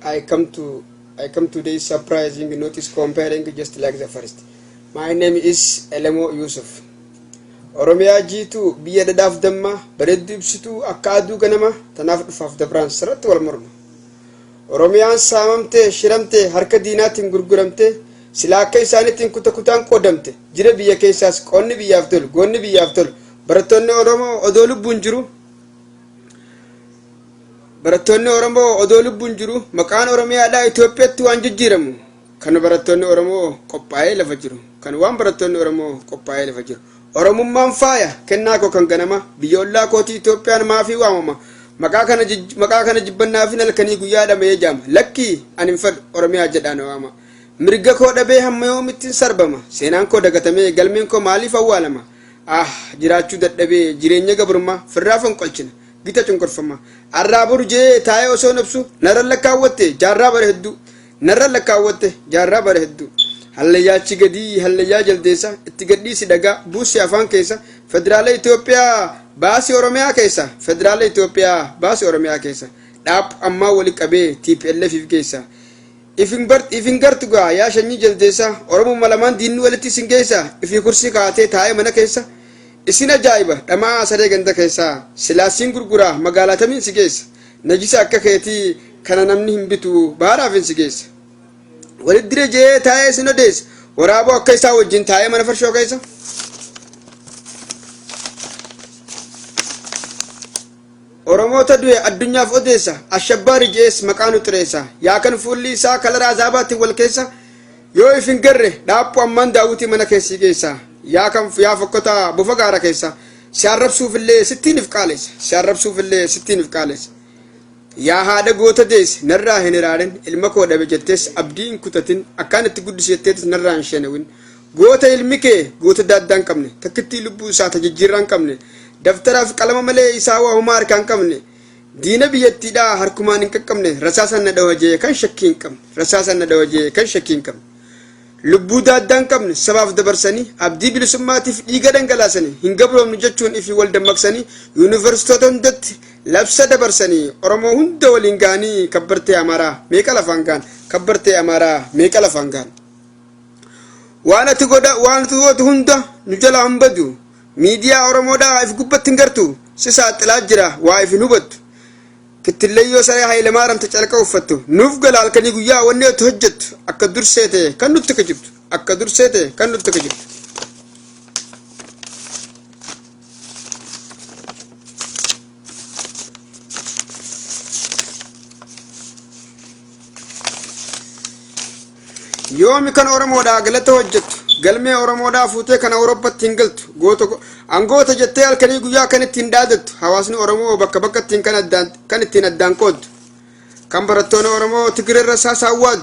I come today surprising notice comparing just like the first. My name is Elemo Yusuf. Oromia G2 biya dadaf damma bareddu ibsitu akadu ganama tanaf dufaf dabran sarat wal murma. Oromiyaan saamamte shiramte harka diinaatiin gurguramte silaa akka isaaniitiin kutaan qoodamte jira biyya keessaas qonni biyyaaf tolu goonni biyyaaf tolu barattoonni Oromoo odoo lubbuun jiru maqaan Oromiyaadhaa Itoophiyaatti waan jijjiiramu kan barattoonni Oromoo qophaa'ee lafa jiru kan waan barattoonni Oromoo qophaa'ee lafa jiru Oromummaan faaya kennaa koo kan ganama biyya ollaa kootii Itoophiyaan maafii waamama maqaa kana jibbannaafin halkanii guyyaa dhamee jaama lakkii anin fadhu Oromiyaa jedhaan waama mirga koo dhabee hamma yoomittiin sarbama seenaan koo dagatamee galmeen koo maaliif awwaalama jiraachuu dadhabee jireenya gabrummaa firraa fonqolchina gita cunqurfama arraa burjee taa'ee osoo nabsu narra lakkaawwatte jaarraa bare hedduu hallayyachi gadii hallayyaa jaldeessa itti gadhiisi dhagaa buusi afaan keessa federaala Itoophiyaa baasii Oromiyaa keessa dhaab ammaa wali qabee TPLF keessa ifin gartu gaa yaa shanyii jaldeessa Oromoo malamaan diinni walitti isin geessa ifi kursii kaatee taa'ee mana keessa isin ajaa'iba dhamaa saree ganda keessa silaasiin gurguraa magaalaa tamiin si geessa najisa akka keetii kana namni hin bitu baaraaf hin si geessa walit dire jee taa'ee isin odeessa waraaboo akka isaa wajjin taa'ee mana farshoo keessa Oromoota du'e addunyaaf odeessa ashabbaari jees maqaan uxireessa yaa kan fuulli isaa kalara azaabaatti wal keessa yoo ifin garre dhaaphu amman daawutii mana keessii geessa yaa fokkota bufa gaara keessa si arrabsuufillee sittiinif qaaleessa yaa haadha goota deesse narraa hin iraarin ilma koo dhabe jettees abdii hin kutatin akkaan itti guddisetteetis narraa hin shenewin goota ilmi kee goota daaddaa hin qabne takkittii lubbuu isaa tajijjiirraa hin qabne daftaraaf qalama malee isaa waa humaa harkaa hin qabne diina biyyattiidhaa harkumaan hin qaqqabne rasaasan na dhawajee kan shakkii hin qabne lubbuu daaddaa hin qabne sabaaf dabarsanii abdii bilisummaatiif dhiiga dhangalaasanii hin gabroomnu jechuun ifi wal dammaqsanii yuunivarsiitoota hundatti labsa dabarsanii Oromoo hunda waliin gaanii kabbartee Amaaraa meeqa lafaan gaan waan ati gootu hunda nu jalaa hin badu miidiyaa Oromoodhaa if gubbatti hin gartu si saaxilaa jira waa if hin hubattu kittileeyyoo saree Hayilemaariyaam calqa uffattu nuuf gala halkanii guyyaa wanni ati hojjettu akka durseete kan nutti kijibtu yoomi kan Oromoodhaa galata hojjettu galmee Oromoodhaa fuutee kan Awurooppatti hin galtu angoota jettee halkanii guyyaa kan ittiin dhaadattu hawaasni Oromoo bakka bakkattiin kan ittiin addaan qooddu kan barattoonni Oromoo Tigiree irra saasaawwaaddu